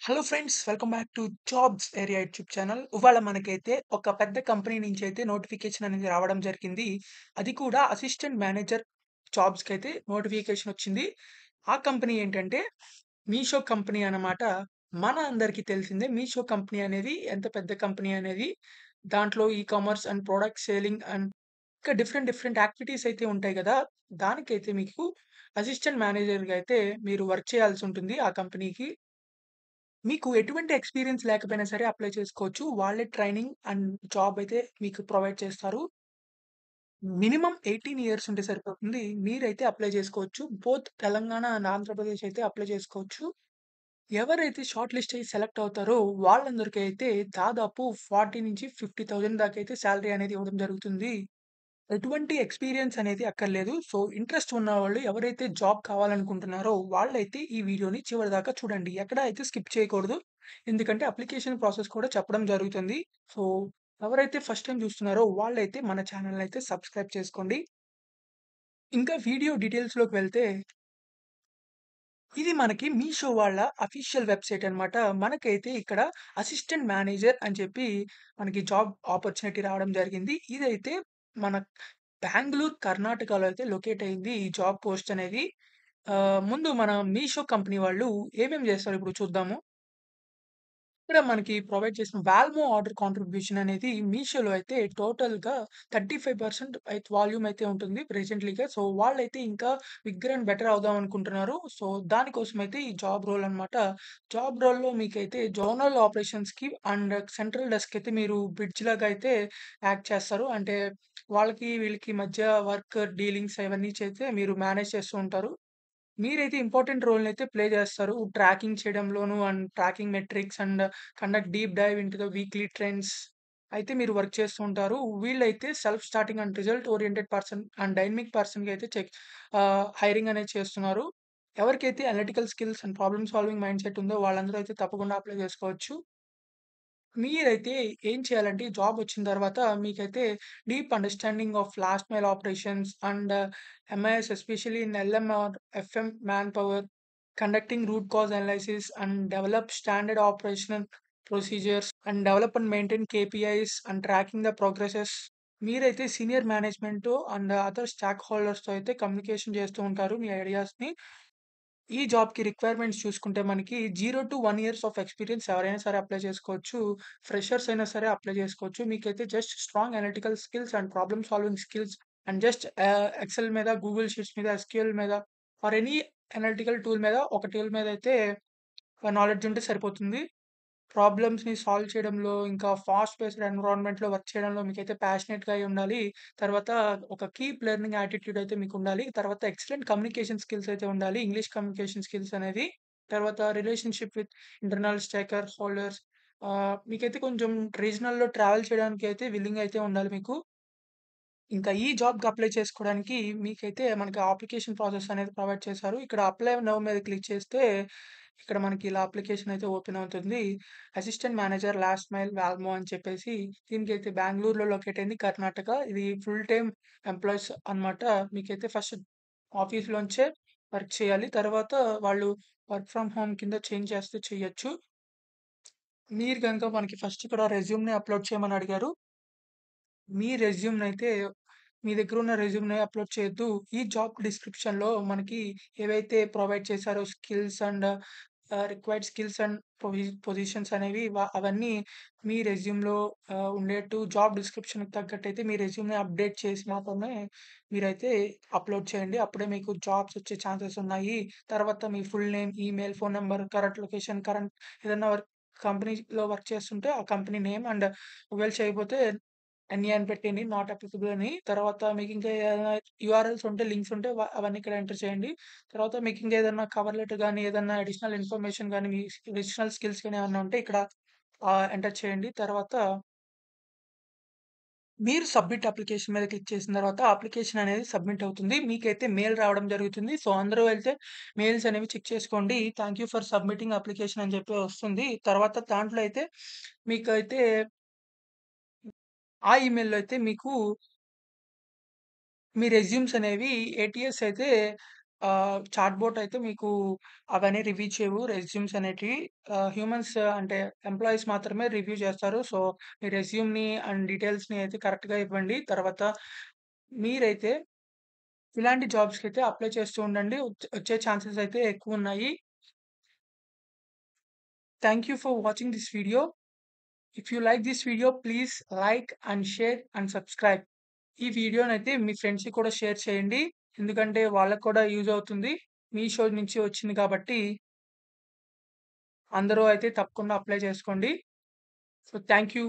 Hello friends! Welcome back to jobs area YouTube channel. ఇవాళ మనకైతే ఒక పెద్ద కంపెనీ నుంచైతే నోటిఫికేషన్ అనేది రావడం జరిగింది. అది కూడా అసిస్టెంట్ మేనేజర్ జాబ్స్‌కైతే నోటిఫికేషన్ వచ్చింది. ఆ కంపెనీ ఏంటంటే మీషో కంపెనీ అన్నమాట. మన అందరికీ తెలిసిందే మీషో కంపెనీ అనేది ఎంత పెద్ద కంపెనీ అనేది. దాంట్లో e-commerce and product selling and ఇంకా డిఫరెంట్ డిఫరెంట్ యాక్టివిటీస్ అయితే ఉంటాయి గదా! దానికైతే మీకు అసిస్టెంట్ మేనేజర్‌గా అయితే మీరు వర్క్ చేయాల్సుంటుంది ఆ కంపెనీకి. మీకు ఎటువంటి ఎక్స్‌పీరియన్స్ లేకపోయినా సరే అప్లై చేసుకోవచ్చు. వాళ్ళే ట్రైనింగ్ అండ్ జాబ్ అయితే మీకు ప్రొవైడ్ చేస్తారు. మినిమమ్ 18 ఇయర్స్ ఉంటే సరిపోతుంది. మీరైతే అప్లై చేసుకోవచ్చు. బోత్ తెలంగాణ అండ్ ఆంధ్రప్రదేశ్ అయితే అప్లై చేసుకోవచ్చు. ఎవరైతే షార్ట్ లిస్ట్ అయ్యి సెలెక్ట్ అవుతారో వాళ్ళందరికైతే దాదాపు 40,000-50,000 దాకైతే సాలరీ అనేది ఇవ్వడం జరుగుతుంది. ఎటువంటి ఎక్స్‌పీరియన్స్ అనేది అక్కర్లేదు. సో, ఇంట్రెస్ట్ ఉన్నవాళ్ళు ఎవరైతే జాబ్ కావాలనుకుంటున్నారో వాళ్ళైతే ఈ వీడియోని చివరిదాకా చూడండి. ఎక్కడ అయితే స్కిప్ చేయకూడదు. ఎందుకంటే అప్లికేషన్ ప్రాసెస్ కూడా చెప్పడం జరుగుతుంది. సో, ఎవరైతే ఫస్ట్ టైమ్ చూస్తున్నారో వాళ్ళైతే మన ఛానెల్‌ని అయితే సబ్స్క్రైబ్ చేసుకోండి. ఇంకా వీడియో డీటెయిల్స్‌లోకి వెళ్తే ఇది మనకి మీషో వాళ్ళ అఫీషియల్ వెబ్‌సైట్ అన్నమాట. మనకైతే ఇక్కడ అసిస్టెంట్ మేనేజర్ అని చెప్పి మనకి జాబ్ ఆపర్చునిటీ రావడం జరిగింది. ఇదైతే మన బెంగుళూరు, కర్ణాటకలో అయితే లొకేట్ అయింది ఈ జాబ్ పోస్ట్ అనేది. ముందు మన మీషో కంపెనీ వాళ్ళు ఏమేమి చేస్తారో ఇప్పుడు చూద్దాము. ఇక్కడ మనకి ప్రొవైడ్ చేసిన వాల్మో ఆర్డర్ కాంట్రిబ్యూషన్ అనేది మీషోలో అయితే టోటల్‌గా 35% అయితే వాల్యూమ్ అయితే ఉంటుంది ప్రెజెంట్‌లీగా. సో, వాళ్ళైతే ఇంకా బిగ్గర్ అండ్ బెటర్ అవుదాం అనుకుంటున్నారు. సో, దానికోసం అయితే ఈ జాబ్ రోల్ అన్నమాట. జాబ్ రోల్‌లో మీకైతే జోనల్ ఆపరేషన్స్‌కి అండ్ సెంట్రల్ డెస్క్ అయితే మీరు బ్రిడ్జ్ లాగా అయితే యాక్ట్ చేస్తారు. అంటే వాళ్ళకి వీళ్ళకి మధ్య వర్క్ డీలింగ్స్ అవన్నీ చేస్తే మీరు మేనేజ్ చేస్తూ ఉంటారు. మీరైతే ఇంపార్టెంట్ రోల్‌నైతే ప్లే చేస్తారు. ట్రాకింగ్ చేయడంలోను and tracking metrics and conduct deep dive into the weekly trends అయితే మీరు వర్క్ చేస్తూ ఉంటారు. వీళ్ళైతే self starting and result oriented person and dynamic పర్సన్‌గా అయితే హైరింగ్ అనేది చేస్తున్నారు. ఎవరికైతే analytical skills and problem solving mindset ఉందో వాళ్ళందరూ అయితే తప్పకుండా అప్లై చేసుకోవచ్చు. మీరైతే ఏం చేయాలంటే ఈ జాబ్ వచ్చిన తర్వాత మీకైతే deep understanding of last mile operations and MIS especially in LM or FM manpower, conducting root cause analysis and develop standard operational procedures and develop and maintain KPIs and tracking the progresses. మీరైతే senior management and other స్టాక్ హోల్డర్స్‌తో అయితే communication చేస్తూ ఉంటారు మీ ఐడియాస్‌ని. ఈ జాబ్‌కి requirements చూసుకుంటే మనకి 0-1 ఇయర్స్ ఆఫ్ ఎక్స్‌పీరియన్స్ ఎవరైనా సరే అప్లై చేసుకోవచ్చు. ఫ్రెషర్స్ అయినా సరే అప్లై చేసుకోవచ్చు. మీకైతే just strong analytical skills and problem solving skills and just Excel మీద, గూగుల్ షీట్స్ మీద, ఎస్‌క్యూఎల్ మీద ఆర్ ఎనీ అనలిటికల్ టూల్ మీద ఒక టూల్ మీద అయితే నాలెడ్జ్ ఉంటే సరిపోతుంది. ప్రాబ్లమ్స్‌ని సాల్వ్ చేయడంలో, ఇంకా ఫాస్ట్ పేస్డ్ ఎన్విరాన్మెంట్‌లో వర్క్ చేయడంలో మీకైతే ప్యాషనేట్‌గా అయి ఉండాలి. తర్వాత ఒక కీప్ లెర్నింగ్ యాటిట్యూడ్ అయితే మీకుండాలి. తర్వాత ఎక్సలెంట్ కమ్యూనికేషన్ స్కిల్స్ అయితే ఉండాలి. ఇంగ్లీష్ కమ్యూనికేషన్ స్కిల్స్ అనేది. తర్వాత relationship with internal staker holders మీకైతే కొంచెం రీజనల్‌లో ట్రావెల్ చేయడానికి అయితే విల్లింగ్ అయితే ఉండాలి మీకు. ఇంకా ఈ జాబ్‌కి అప్లై చేసుకోవడానికి మీకైతే మనకి అప్లికేషన్ ప్రాసెస్ అనేది ప్రొవైడ్ చేశారు. ఇక్కడ అప్లై నౌ మీద క్లిక్ చేస్తే, ఇక్కడ మనకి ఇలా అప్లికేషన్ అయితే ఓపెన్ అవుతుంది. అసిస్టెంట్ మేనేజర్ లాస్ట్ మైల్ వాల్మో అని చెప్పేసి దీనికైతే బెంగుళూరులో లొకేట్ అయింది కర్ణాటక. ఇది ఫుల్ టైమ్ ఎంప్లాయీస్ అన్నమాట. మీకైతే ఫస్ట్ ఆఫీస్‌లోంచే వర్క్ చేయాలి. తర్వాత వాళ్ళు వర్క్ ఫ్రమ్ హోమ్ కింద చేంజ్ చేస్తే చేయొచ్చు. మీరు గనుక మనకి ఫస్ట్ ఇక్కడ రెజ్యూమ్‌ని అప్‌లోడ్ చేయమని అడిగారు. మీ రెజ్యూమ్‌నైతే మీ దగ్గరున్న రెజ్యూమ్‌ని అప్‌లోడ్ చేయొద్దు. ఈ జాబ్ డిస్క్రిప్షన్‌లో మనకి ఏవైతే ప్రొవైడ్ చేశారో skills and required skills and positions అనేవి అవన్నీ మీ రెజ్యూమ్‌లో ఉండేట్టు జాబ్ డిస్క్రిప్షన్‌కి తగ్గట్టయితే మీ రెజ్యూమ్‌ని అప్డేట్ చేసి మాత్రమే మీరైతే అప్‌లోడ్ చేయండి. అప్పుడే మీకు జాబ్స్ వచ్చే ఛాన్సెస్ ఉన్నాయి. తర్వాత మీ full name, email, phone number, current location, current ఏదన్నా కంపెనీలో వర్క్ చేస్తుంటే ఆ కంపెనీ నేమ్ అండ్ ఒకవేళ చేయకపోతే ఎన్‌ఏ అని పెట్టేయండి. నాట్ అప్లికబుల్ అని. తర్వాత మీకింకా ఏదైనా యూఆర్ఎల్స్ ఉంటే, లింక్స్ ఉంటే అవన్నీ ఇక్కడ ఎంటర్ చేయండి. తర్వాత మీకింకా ఏదన్నా కవర్ లెటర్ గాని, ఏదన్నా అడిషనల్ ఇన్ఫర్మేషన్ గాని, మీ అడిషనల్ స్కిల్స్ గాని ఏమన్నా ఉంటే ఇక్కడ ఎంటర్ చేయండి. తర్వాత మీరు సబ్మిట్ అప్లికేషన్ మీద క్లిక్ చేసిన తర్వాత అప్లికేషన్ అనేది సబ్మిట్ అవుతుంది. మీకైతే మెయిల్ రావడం జరుగుతుంది. సో, అందరూ వెళ్తే మెయిల్స్ అనేవి చెక్ చేసుకోండి. Thank you for submitting application అని చెప్పి వస్తుంది. తర్వాత దాంట్లో అయితే మీకైతే ఆ ఈమెయిల్‌లో అయితే మీకు మీ రెజ్యూమ్స్ అనేవి ఏటీఎస్ అయితే చాట్‌బోట్ అయితే మీకు అవన్నీ రివ్యూ చేయవు రెజ్యూమ్స్ అనేటివి. హ్యూమన్స్ అంటే ఎంప్లాయీస్ మాత్రమే రివ్యూ చేస్తారు. సో, మీ రెజ్యూమ్‌ని అండ్ డీటెయిల్స్‌ని అయితే కరెక్ట్‌గా ఇవ్వండి. తర్వాత మీరైతే ఇలాంటి జాబ్స్‌కైతే అప్లై చేస్తూ ఉండండి. వచ్చే ఛాన్సెస్ అయితే ఎక్కువున్నాయి. Thank you for watching this video. If you like this video please like and share and subscribe. ఈ వీడియోనైతే మీ ఫ్రెండ్స్‌కి కూడా షేర్ చేయండి. ఎందుకంటే వాళ్ళకి కూడా యూజ్ అవుతుంది. మీ షో నుంచి వచ్చింది కాబట్టి అందరూ అయితే తప్పకుండా అప్లై చేసుకోండి. So, thank you.